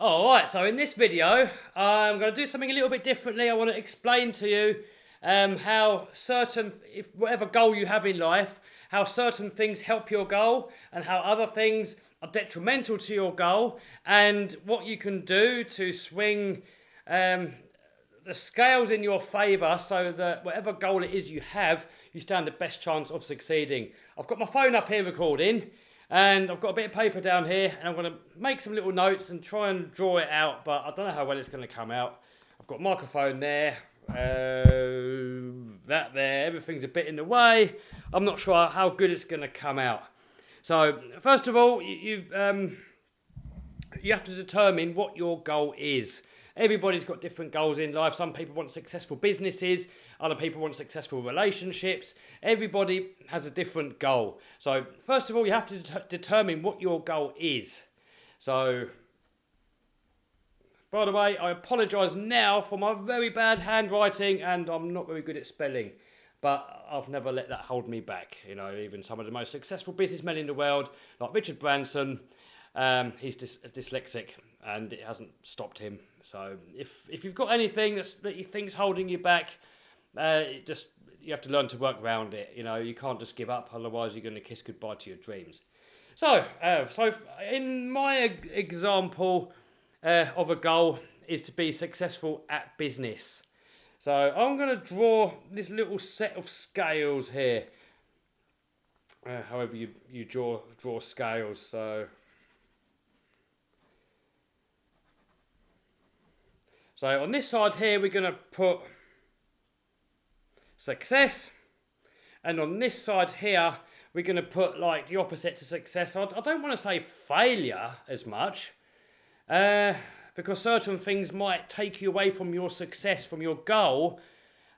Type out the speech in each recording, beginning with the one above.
Alright, so in this video, I'm going to do something a little bit differently. I want to explain to you how if whatever goal you have in life, how certain things help your goal and how other things are detrimental to your goal, and what you can do to swing the scales in your favour so that whatever goal it is you have, you stand the best chance of succeeding. I've got my phone up here recording. And I've got a bit of paper down here, and I'm going to make some little notes and try and draw it out, but I don't know how well it's going to come out. I've got a microphone there, that there, everything's a bit in the way. I'm not sure how good it's going to come out. So, first of all, you have to determine what your goal is. Everybody's got different goals in life. Some people want successful businesses. Other people want successful relationships. Everybody has a different goal. So first of all, you have to determine what your goal is. So, by the way, I apologise now for my very bad handwriting, and I'm not very good at spelling. But I've never let that hold me back. You know, even some of the most successful businessmen in the world, like Richard Branson, he's dyslexic, and it hasn't stopped him. So if you've got anything that you think's holding you back, you have to learn to work around it. You know, you can't just give up, otherwise you're going to kiss goodbye to your dreams. So in my example of a goal is to be successful at business. So I'm going to draw this little set of scales here. However you draw scales. So on this side here, we're going to put success. And on this side here, we're going to put like the opposite to success. I don't want to say failure as much, because certain things might take you away from your success, from your goal,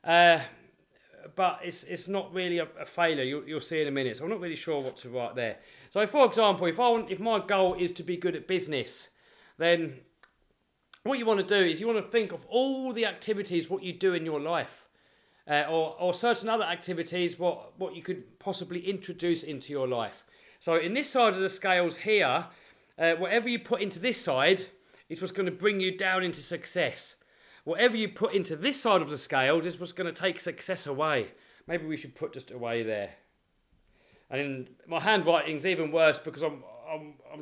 but it's not really a failure. You'll see in a minute. So I'm not really sure what to write there. So for example, if my goal is to be good at business, then what you want to do is you want to think of all the activities, what you do in your life, or certain other activities, what you could possibly introduce into your life. So in this side of the scales here, whatever you put into this side is what's going to bring you down into success. Whatever you put into this side of the scales is what's going to take success away. Maybe we should put just away there. And my handwriting's even worse because I'm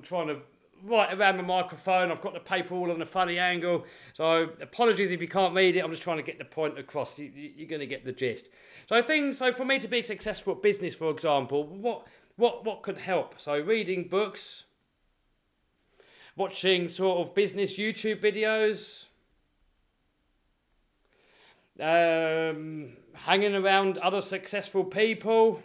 trying to write around the microphone. I've got the paper all on a funny angle. So apologies if you can't read it. I'm just trying to get the point across. You're going to get the gist. So for me to be successful at business, for example, what can help? So reading books, watching sort of business YouTube videos, hanging around other successful people,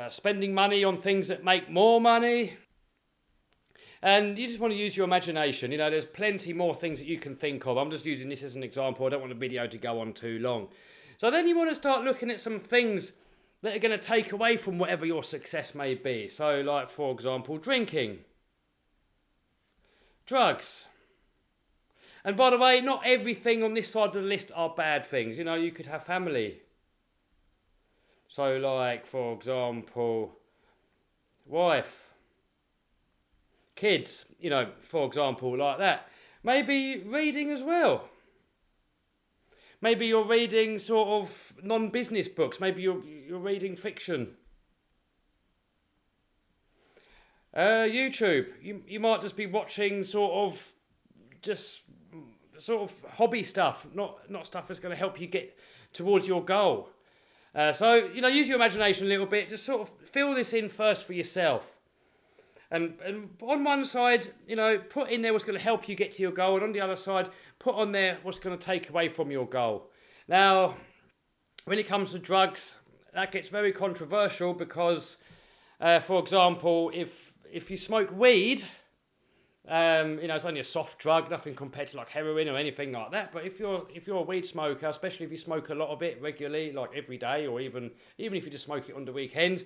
spending money on things that make more money. And you just want to use your imagination. You know, there's plenty more things that you can think of. I'm just using this as an example. I don't want the video to go on too long. So then you want to start looking at some things that are going to take away from whatever your success may be. So like, for example, drinking, drugs. And by the way, not everything on this side of the list are bad things. You know, you could have family. So like, for example, wife, kids, you know, for example, like that. Maybe reading as well. Maybe you're reading sort of non-business books. Maybe you're reading fiction. YouTube. You might just be watching sort of hobby stuff, not stuff that's going to help you get towards your goal. So, you know, use your imagination a little bit. Just sort of fill this in first for yourself. And on one side, you know, put in there what's going to help you get to your goal. And on the other side, put on there what's going to take away from your goal. Now, when it comes to drugs, that gets very controversial because, for example, if you smoke weed, you know, it's only a soft drug, nothing compared to like heroin or anything like that. But if you're a weed smoker, especially if you smoke a lot of it regularly, like every day, or even if you just smoke it on the weekends,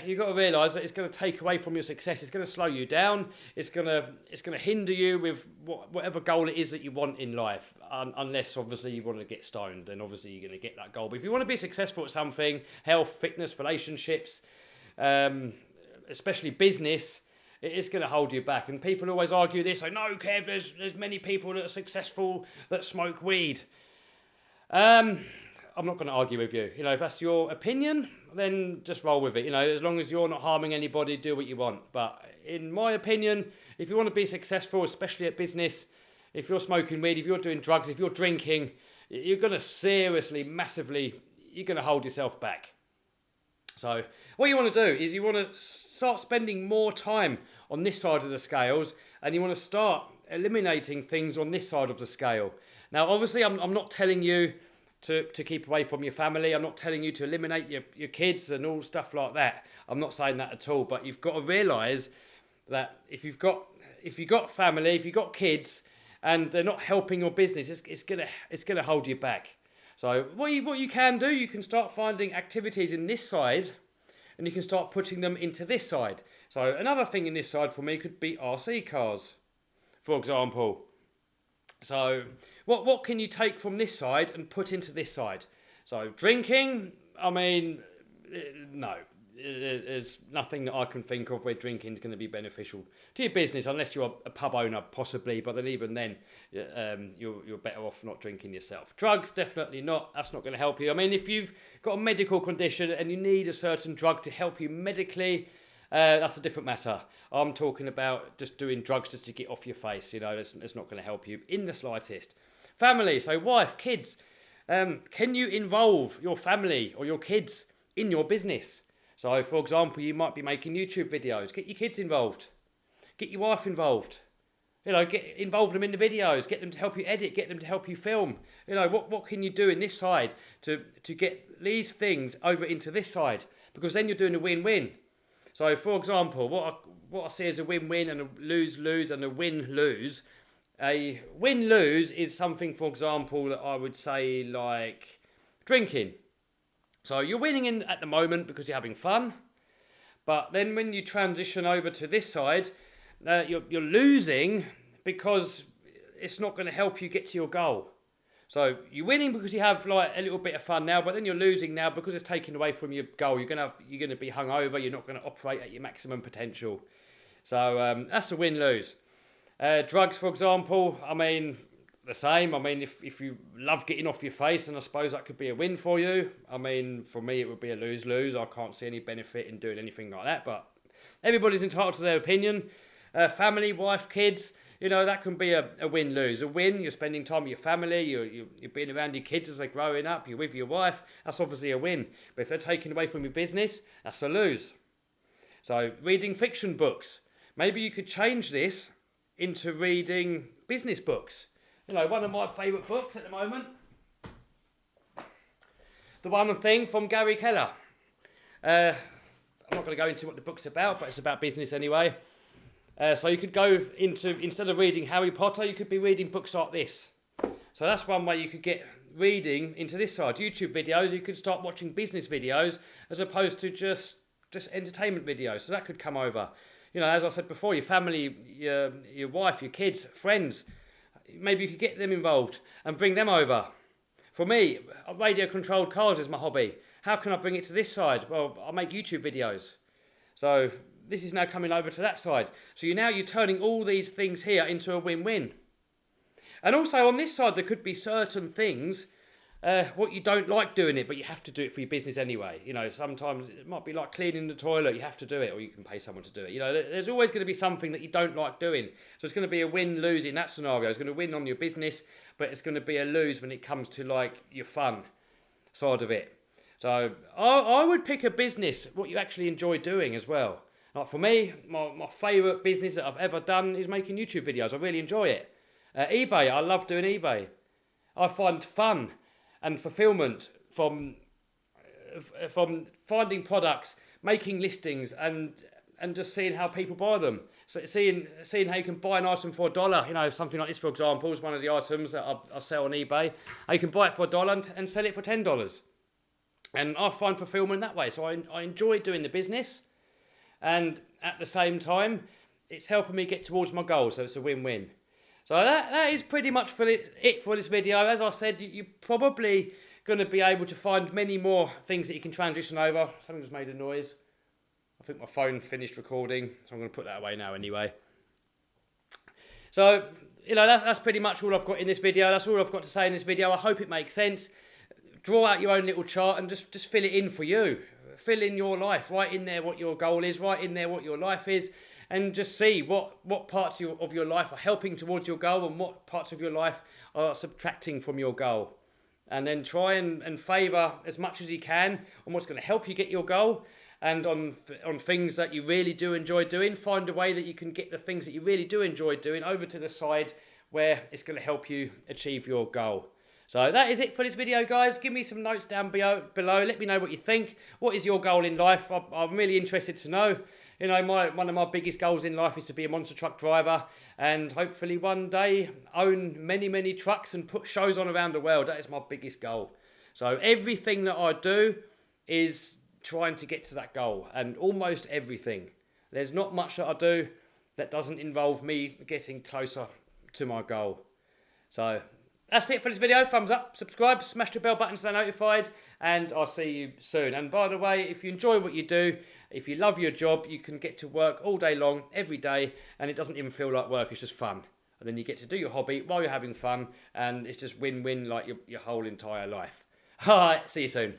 you've got to realise that it's going to take away from your success. It's going to slow you down. It's going to hinder you with whatever goal it is that you want in life. Unless obviously you want to get stoned, then obviously you're going to get that goal. But if you want to be successful at something, health, fitness, relationships, especially business, it is going to hold you back. And people always argue this, no, Kev, there's many people that are successful that smoke weed. I'm not going to argue with you. If that's your opinion, then just roll with it. As long as you're not harming anybody, do what you want. But in my opinion, if you want to be successful, especially at business, if you're smoking weed, if you're doing drugs, if you're drinking, you're going to seriously, massively, you're going to hold yourself back. So what you want to do is you want to start spending more time on this side of the scales, and you want to start eliminating things on this side of the scale. Now, obviously, I'm not telling you to keep away from your family. I'm not telling you to eliminate your kids and all stuff like that. I'm not saying that at all. But you've got to realise that if you've got family, if you've got kids, and they're not helping your business, it's gonna hold you back. So what you can do, you can start finding activities in this side, and you can start putting them into this side. So another thing in this side for me could be RC cars, for example. So what can you take from this side and put into this side? So drinking, no. There's nothing that I can think of where drinking is going to be beneficial to your business, unless you're a pub owner, possibly. But then even then, you're better off not drinking yourself. Drugs, definitely not. That's not going to help you. If you've got a medical condition and you need a certain drug to help you medically, that's a different matter. I'm talking about just doing drugs just to get off your face. It's not going to help you in the slightest. Family, so wife, kids. Can you involve your family or your kids in your business? So, for example, you might be making YouTube videos. Get your kids involved. Get your wife involved. Involve them in the videos. Get them to help you edit. Get them to help you film. What can you do in this side to get these things over into this side? Because then you're doing a win-win. So, for example, what I see as a win-win and a lose-lose and a win-lose. A win-lose is something, for example, that I would say like drinking. So you're winning at the moment because you're having fun, but then when you transition over to this side, you're losing because it's not going to help you get to your goal. So you're winning because you have like a little bit of fun now, but then you're losing now because it's taken away from your goal. You're going to be hungover. You're not going to operate at your maximum potential. So that's a win-lose. Drugs, for example, the same. If you love getting off your face, then I suppose that could be a win for you. For me, it would be a lose-lose. I can't see any benefit in doing anything like that, but everybody's entitled to their opinion. Family, wife, kids, that can be a win-lose. A win, you're spending time with your family, you're being around your kids as they're growing up, you're with your wife, that's obviously a win. But if they're taken away from your business, that's a lose. So, reading fiction books. Maybe you could change this into reading business books. One of my favourite books at the moment, The One Thing from Gary Keller. I'm not going to go into what the book's about, but it's about business anyway. So you could go into, instead of reading Harry Potter, you could be reading books like this. So that's one way you could get reading into this side. YouTube videos, you could start watching business videos as opposed to just entertainment videos. So that could come over. As I said before, your family, your wife, your kids, friends. Maybe you could get them involved and bring them over. For me, radio-controlled cars is my hobby. How can I bring it to this side? Well, I make YouTube videos. So this is now coming over to that side. So you're turning all these things here into a win-win. And also on this side, there could be certain things, what you don't like doing it, but you have to do it for your business anyway. Sometimes it might be like cleaning the toilet, you have to do it, or you can pay someone to do it. There's always going to be something that you don't like doing. So it's going to be a win-lose in that scenario. It's going to win on your business, but it's going to be a lose when it comes to like your fun side of it. So I would pick a business, what you actually enjoy doing as well. Like for me, my favourite business that I've ever done is making YouTube videos. I really enjoy it. eBay, I love doing eBay. I find fun and fulfillment from finding products, making listings, and just seeing how people buy them. So seeing how you can buy an item for $1, something like this, for example, is one of the items that I sell on eBay. You can buy it for $1 and sell it for $10. And I find fulfillment that way. So I enjoy doing the business, and at the same time, it's helping me get towards my goal. So it's a win-win. So that is pretty much it for this video. As I said, you're probably going to be able to find many more things that you can transition over. Something just made a noise. I think my phone finished recording, so I'm going to put that away now anyway. So, you know, that's pretty much all I've got in this video. That's all I've got to say in this video. I hope it makes sense. Draw out your own little chart and just fill it in for you. Fill in your life. Write in there what your goal is. Write in there what your life is. And just see what parts of your life are helping towards your goal and what parts of your life are subtracting from your goal. And then try and favour as much as you can on what's going to help you get your goal. And on things that you really do enjoy doing, find a way that you can get the things that you really do enjoy doing over to the side where it's going to help you achieve your goal. So that is it for this video, guys. Give me some notes down below. Let me know what you think. What is your goal in life? I'm really interested to know. You know, one of my biggest goals in life is to be a monster truck driver and hopefully one day own many, many trucks and put shows on around the world. That is my biggest goal. So everything that I do is trying to get to that goal, and almost everything. There's not much that I do that doesn't involve me getting closer to my goal. So that's it for this video. Thumbs up, subscribe, smash the bell button to stay notified, and I'll see you soon. And by the way, if you enjoy what you do, if you love your job, you can get to work all day long, every day, and it doesn't even feel like work, it's just fun. And then you get to do your hobby while you're having fun, and it's just win-win like your whole entire life. Alright, see you soon.